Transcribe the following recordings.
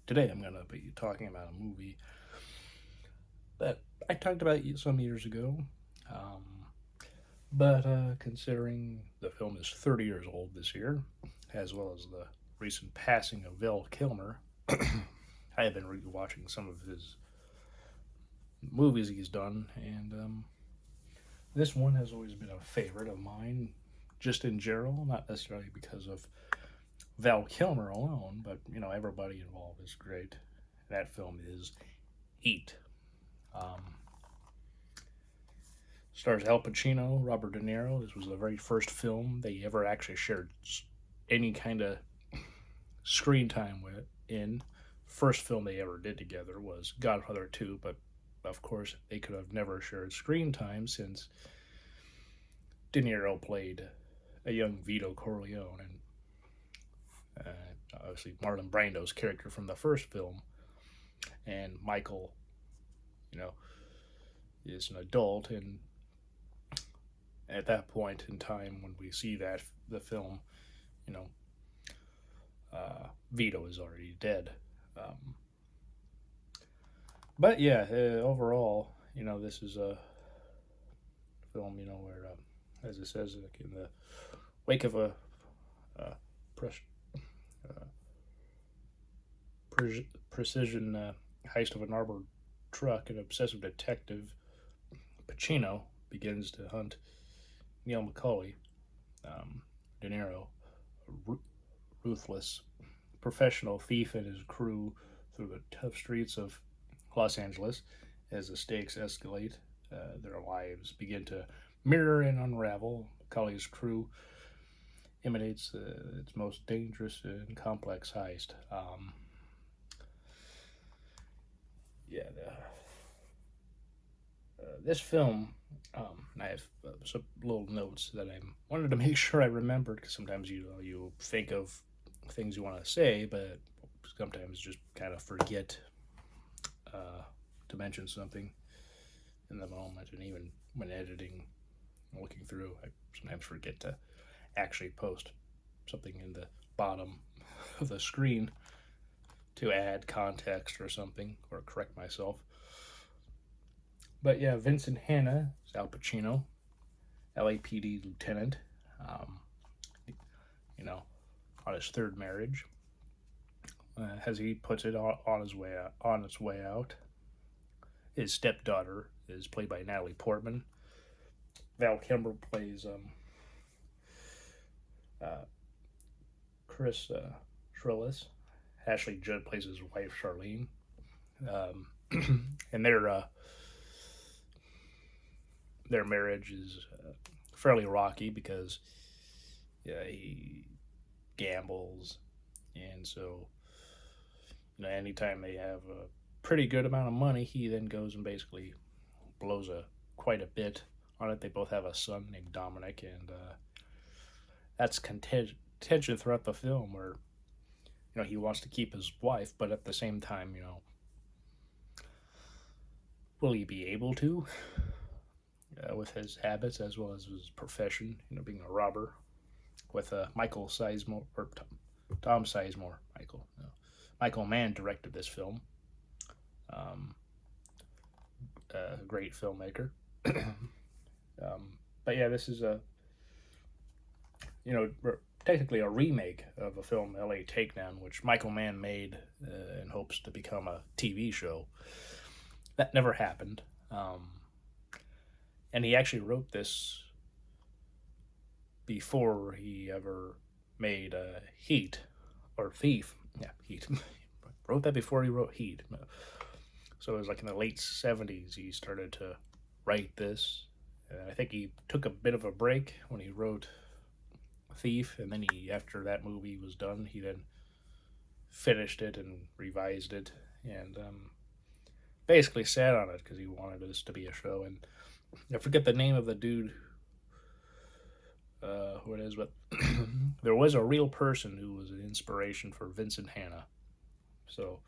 Today I'm going to be talking about a movie that I talked about some years ago. Um, but considering the film is 30 years old this year, as well as the recent passing of Val Kilmer, I have been rewatching some of his movies he's done, and this one has always been a favorite of mine, just in general, not necessarily because of Val Kilmer alone, but everybody involved is great. That film is Heat. Um, Stars Al Pacino, Robert De Niro. This was the very first film they ever actually shared any kind of screen time with. In first film they ever did together was Godfather 2, but of course they could have never shared screen time since De Niro played a young Vito Corleone, and obviously Marlon Brando's character from the first film, and Michael, you know, is an adult, and at that point in time when we see that the film, you know, Vito is already dead. Um, but yeah, overall, this is a film, where, as it says, like in the wake of a uh, pres- uh, precision heist of an armored truck, an obsessive detective, Pacino, begins to hunt Neil McCauley, um, De Niro, a ruthless professional thief, and his crew through the tough streets of Los Angeles. As the stakes escalate, their lives begin to mirror and unravel. McCauley's crew imitates its most dangerous and complex heist. Yeah, this film, I have some little notes that I wanted to make sure I remembered because sometimes you think of things you want to say, but sometimes just kind of forget uh, to mention something in the moment, and even when editing, looking through, I sometimes forget to actually post something in the bottom of the screen to add context or something or correct myself. But yeah, Vincent Hanna is Al Pacino, LAPD lieutenant. Um, you know, on his third marriage, as he puts it, on his way out, on its way out. His stepdaughter is played by Natalie Portman. Val Kilmer plays uh, Chris Shrillis. Ashley Judd plays his wife Charlene. Um, and their marriage is fairly rocky because he gambles, and so anytime they have a pretty good amount of money, he then goes and basically blows a quite a bit on it. They both have a son named Dominic, and that's tension throughout the film where he wants to keep his wife, but at the same time, will he be able to with his habits as well as his profession? Being a robber with Michael Sizemore or Tom Sizemore. Michael Mann directed this film. Um, a great filmmaker. But yeah, this is you know, technically a remake of a film, L.A. Takedown, which Michael Mann made in hopes to become a TV show. That never happened. And he actually wrote this before he ever made Heat or Thief. Yeah, Heat. Wrote that before he wrote Heat. So it was like in the late 70s he started to write this. I think he took a bit of a break when he wrote Thief, and then after that movie was done, he then finished it and revised it, and basically sat on it because he wanted this to be a show. And I forget the name of the dude who it is, but there was a real person who was an inspiration for Vincent Hanna. So,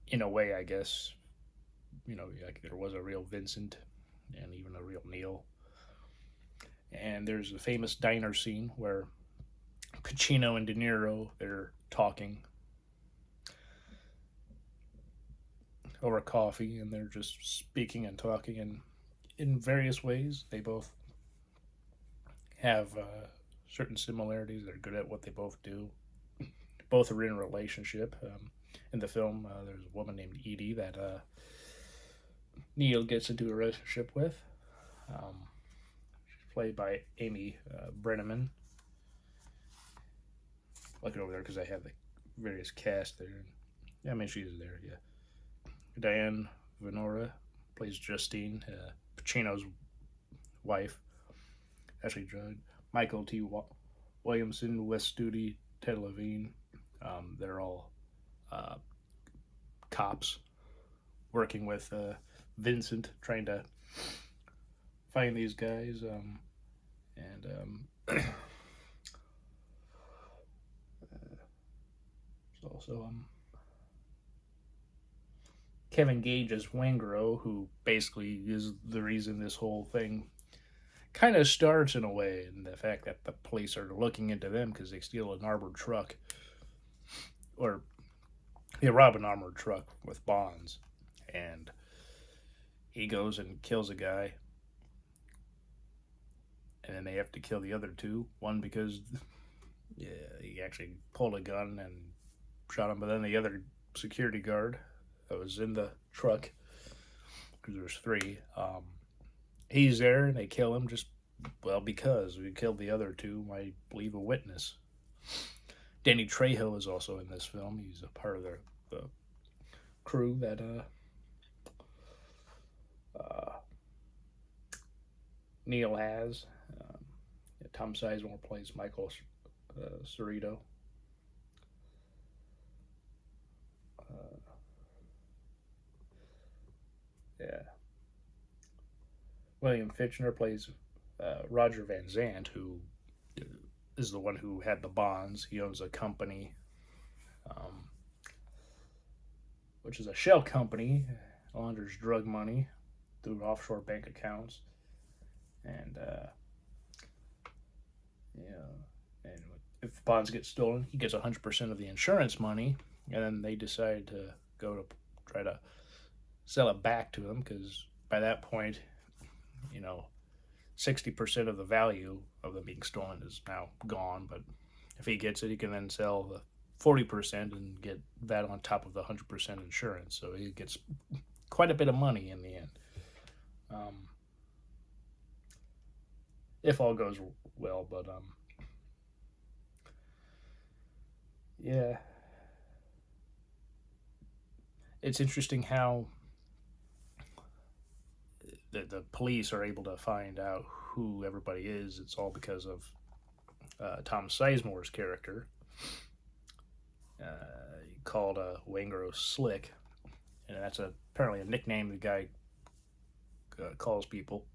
in a way, I guess, like there was a real Vincent and even a real Neil. And there's a famous diner scene where Pacino and De Niro, they're talking, over coffee, and they're just speaking and talking in various ways. They both have certain similarities. They're good at what they both do. Both are in a relationship. In the film, there's a woman named Edie that Neil gets into a relationship with. She's played by Amy Brenneman. Look it over there because I have the various cast there. Yeah, I mean, she's there, yeah. Diane Venora plays Justine, Pacino's wife. Ashley Judd. Michael T. Williamson, Wes Studi, Ted Levine. They're all uh, cops working with Vincent, trying to find these guys. And also Kevin Gage as Wangro, who basically is the reason this whole thing kind of starts in a way, in the fact that the police are looking into them because they steal an armored truck, or they rob an armored truck with bonds, and he goes and kills a guy, and then they have to kill the other two. One because yeah, he actually pulled a gun and shot him, but then the other security guard that was in the truck, because there's three, he's there and they kill him just, well, because we killed the other two, might leave a witness. Danny Trejo is also in this film. He's a part of the crew that Neil has. Tom Sizemore plays Michael Cerrito. Yeah. William Fichtner plays Roger Van Zant, who is the one who had the bonds. He owns a company, which is a shell company, launders drug money through offshore bank accounts, and and if bonds get stolen, he gets 100% of the insurance money, and then they decide to go to try to sell it back to him because by that point, 60% of the value of them being stolen is now gone. But if he gets it, he can then sell the 40% and get that on top of the 100% insurance. So he gets quite a bit of money in the end. If all goes well, but yeah, it's interesting how the police are able to find out who everybody is. It's all because of Tom Sizemore's character, called Wangro Slick, and that's apparently a nickname the guy calls people.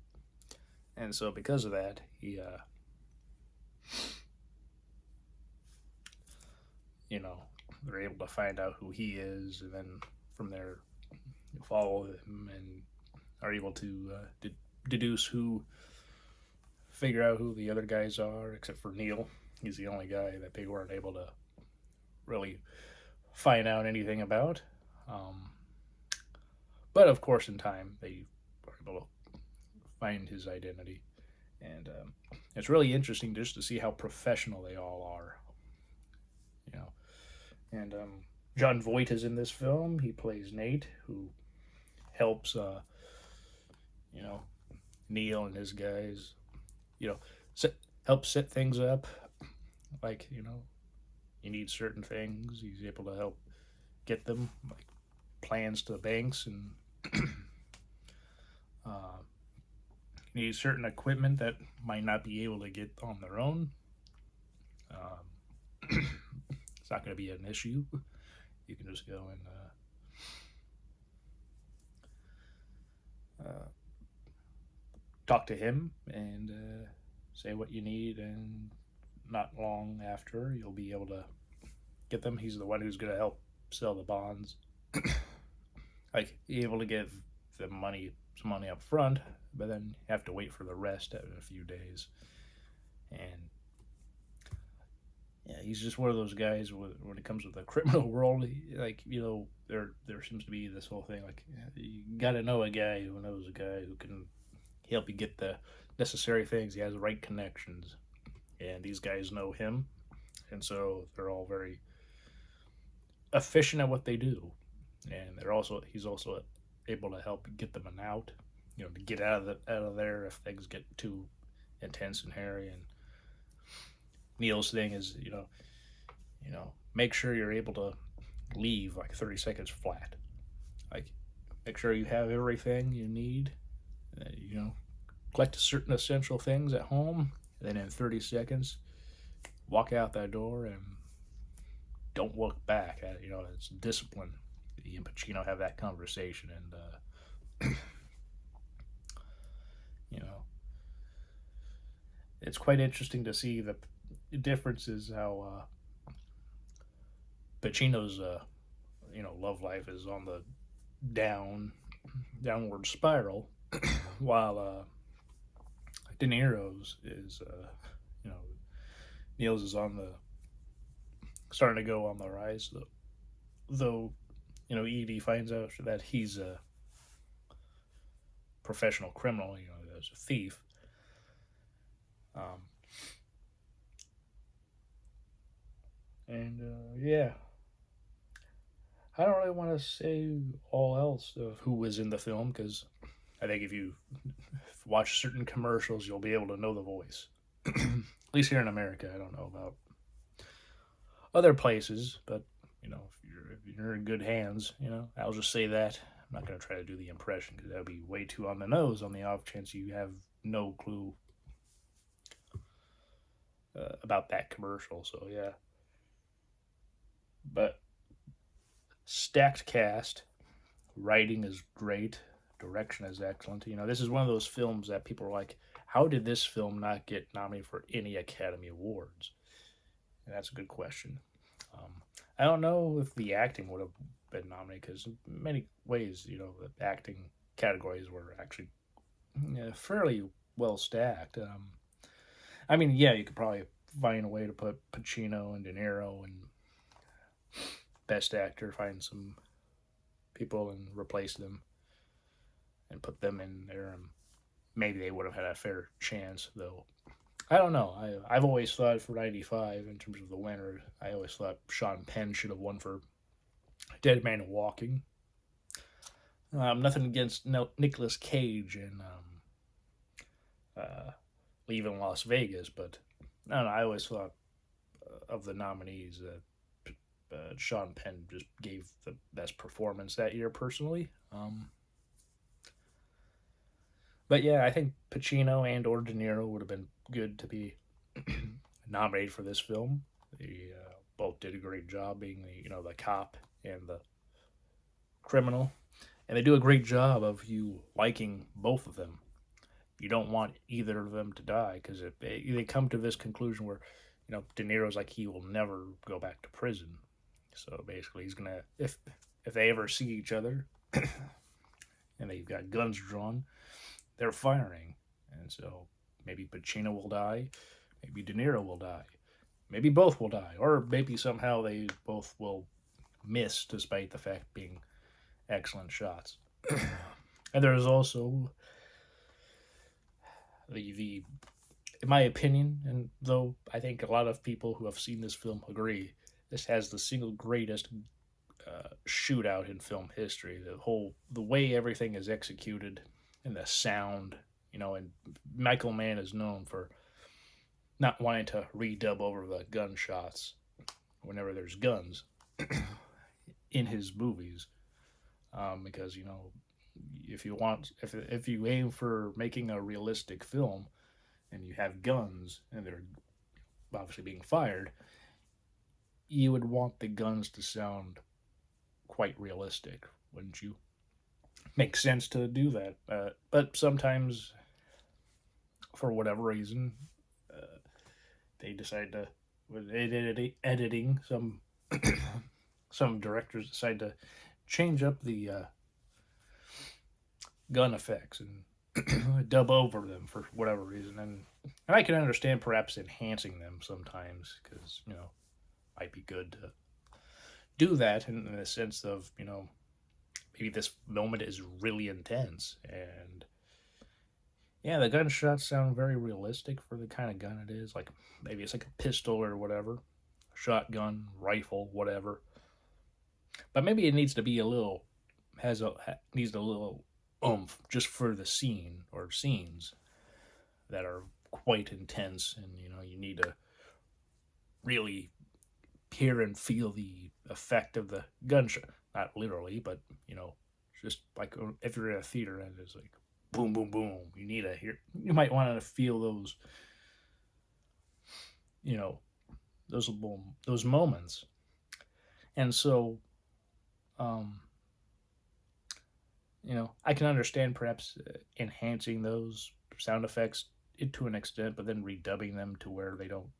And so because of that, he, they're able to find out who he is, and then from there, follow him and are able to deduce figure out who the other guys are, except for Neil. He's the only guy that they weren't able to really find out anything about. But of course, in time, they were able to find his identity. And it's really interesting just to see how professional they all are. And John Voight is in this film. He plays Nate, who helps, Neil and his guys, help set things up. Like, you need certain things. He's able to help get them, like plans to the banks, and you need certain equipment that might not be able to get on their own. It's not going to be an issue. You can just go and talk to him and say what you need, and not long after you'll be able to get them. He's the one who's going to help sell the bonds. Like, be able to give them some money up front, but then you have to wait for the rest in a few days. And Yeah, he's just one of those guys when it comes to the criminal world. Like, there seems to be this whole thing like you got to know a guy who knows a guy who can help you get the necessary things. He has the right connections, and these guys know him, and so they're all very efficient at what they do. And he's also able to help get them an out, to get out of there if things get too intense and hairy. And Neil's thing is, make sure you're able to leave like 30 seconds flat. Like, make sure you have everything you need. Collect certain essential things at home, and then in 30 seconds, walk out that door and don't look back. It's discipline. He and Pacino have that conversation, and you know, it's quite interesting to see the differences how Pacino's love life is on the downward spiral, while De Niro's is you know Neil's is on the starting to go on the rise. Though Edie finds out that he's a professional criminal, as a thief. Um, and yeah, I don't really want to say all else of who was in the film because I think if you watch certain commercials, you'll be able to know the voice. At least here in America, I don't know about other places, but if you're in good hands, I'll just say that. I'm not going to try to do the impression because that would be way too on the nose. On the off chance you have no clue about that commercial, so yeah. But stacked cast, writing is great, direction is excellent. This is one of those films that people are like, how did this film not get nominated for any Academy Awards? And that's a good question. I don't know if the acting would have been nominated because in many ways, the acting categories were actually fairly well stacked. I mean, yeah, you could probably find a way to put Pacino and De Niro and Best Actor, find some people and replace them and put them in there. And maybe they would have had a fair chance, though. I don't know. I've always thought for 95, in terms of the winner, I always thought Sean Penn should have won for Dead Man Walking. Nothing against Nicolas Cage in Leaving Las Vegas, but I don't know. I always thought of the nominees that Sean Penn just gave the best performance that year, personally. But yeah, I think Pacino and or De Niro would have been good to be nominated for this film. They both did a great job being the cop and the criminal, and they do a great job of you liking both of them. You don't want either of them to die because they come to this conclusion where De Niro's like he will never go back to prison. So basically, he's gonna if they ever see each other and they've got guns drawn, they're firing, and so maybe Pacino will die, maybe De Niro will die, maybe both will die, or maybe somehow they both will miss despite the fact being excellent shots. And there is also the in my opinion, and though I think a lot of people who have seen this film agree, this has the single greatest shootout in film history. The way everything is executed and the sound, and Michael Mann is known for not wanting to redub over the gunshots whenever there's guns in his movies, because if you aim for making a realistic film and you have guns and they're obviously being fired, you would want the guns to sound quite realistic, wouldn't you? Makes sense to do that, but sometimes, for whatever reason, they decide to, with editing, some directors decide to change up the gun effects and dub over them for whatever reason, and And I can understand perhaps enhancing them sometimes because, might be good to do that in the sense of, maybe this moment is really intense. And yeah, the gunshots sound very realistic for the kind of gun it is. Like maybe it's like a pistol or whatever, shotgun, rifle, whatever. But maybe it needs to be a little, needs a little oomph just for the scene or scenes that are quite intense. And, you need to really hear and feel the effect of the gunshot. Not literally, but just like if you're in a theater and it's like boom, boom, boom. You need to hear. You might want to feel those, you know, those moments. And so, um, I can understand perhaps enhancing those sound effects to an extent, but then redubbing them to where they don't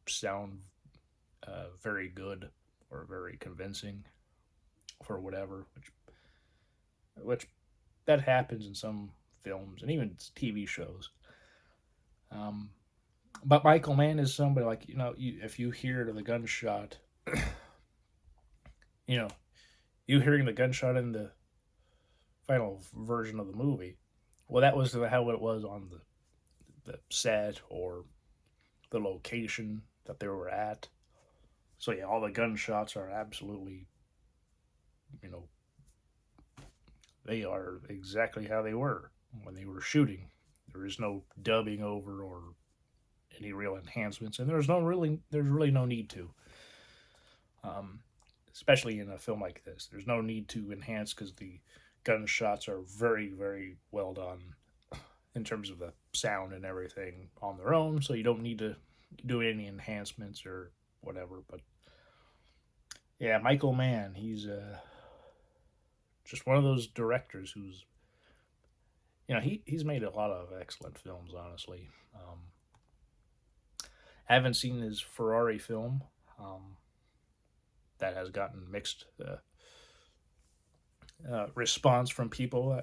sound very good or very convincing for whatever, which that happens in some films and even TV shows. Um, but Michael Mann is somebody like if you hear the gunshot, you know, you hearing the gunshot in the final version of the movie. Well, that was how it was on the set or the location that they were at. So yeah, all the gunshots are absolutely, you know, they are exactly how they were when they were shooting. There is no dubbing over or any real enhancements, and there's really no need to. Um, Especially in a film like this, there's no need to enhance because the gunshots are very very well done in terms of the sound and everything on their own. So you don't need to do any enhancements or whatever. But yeah, Michael Mann, he's just one of those directors who's he's made a lot of excellent films. Honestly, I haven't seen his Ferrari film. That has gotten mixed response from people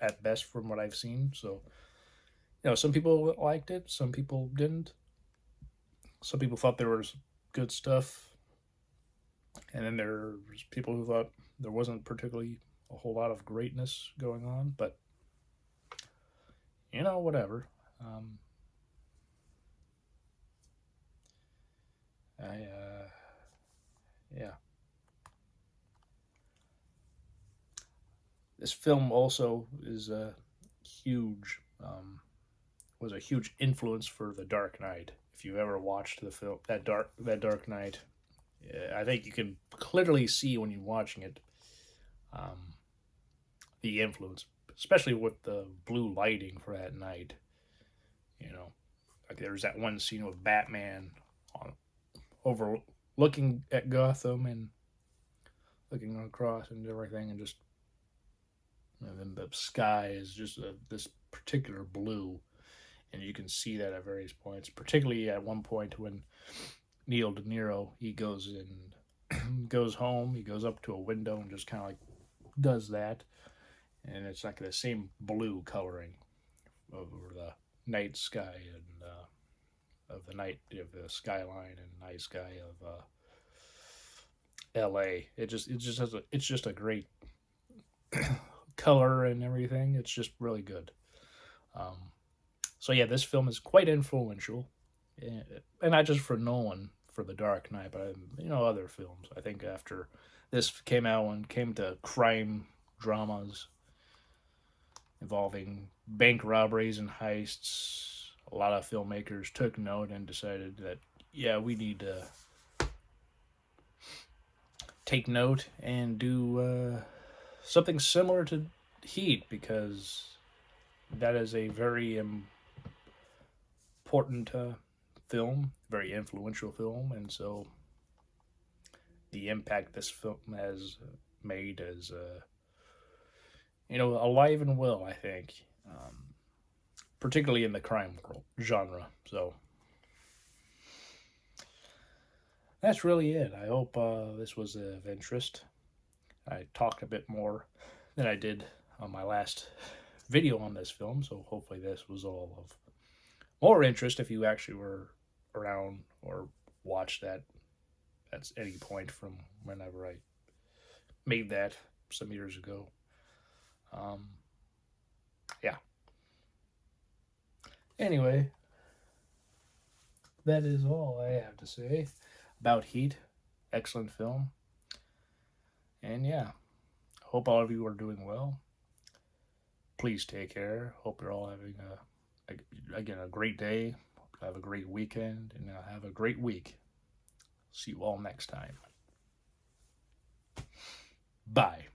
at best, from what I've seen. So, some people liked it, some people didn't. Some people thought there was good stuff, and then there's people who thought there wasn't particularly a whole lot of greatness going on. But whatever. I yeah. This film also is a huge was a huge influence for The Dark Knight. If you ever watched the film that Dark Knight, I think you can clearly see when you're watching it the influence, especially with the blue lighting for that night. You know, like there's that one scene with Batman on over looking at Gotham and looking across and everything, and just then the sky is just this particular blue, and you can see that at various points. Particularly at one point when Neil De Niro he goes in, goes home, he goes up to a window and just kind of like does that, and it's like the same blue coloring over the night sky and of the night of the skyline and night sky of L.A. It's just a great color and everything. It's just really good. Um, so yeah, this film is quite influential, and not just for Nolan for The Dark Knight, but other films. I think after this came out and came to crime dramas involving bank robberies and heists, a lot of filmmakers took note and decided that yeah, we need to take note and do something similar to Heat, because that is a very important film, very influential film, and so the impact this film has made is, alive and well. I think, particularly in the crime world genre. So that's really it. I hope this was of interest. I talked a bit more than I did on my last video on this film, so hopefully this was all of more interest if you actually were around or watched that at any point from whenever I made that some years ago. Um, yeah. Anyway, that is all I have to say about Heat. Excellent film. And yeah, hope all of you are doing well. Please take care. Hope you're all having again a great day. Hope you have a great weekend and have a great week. See you all next time. Bye.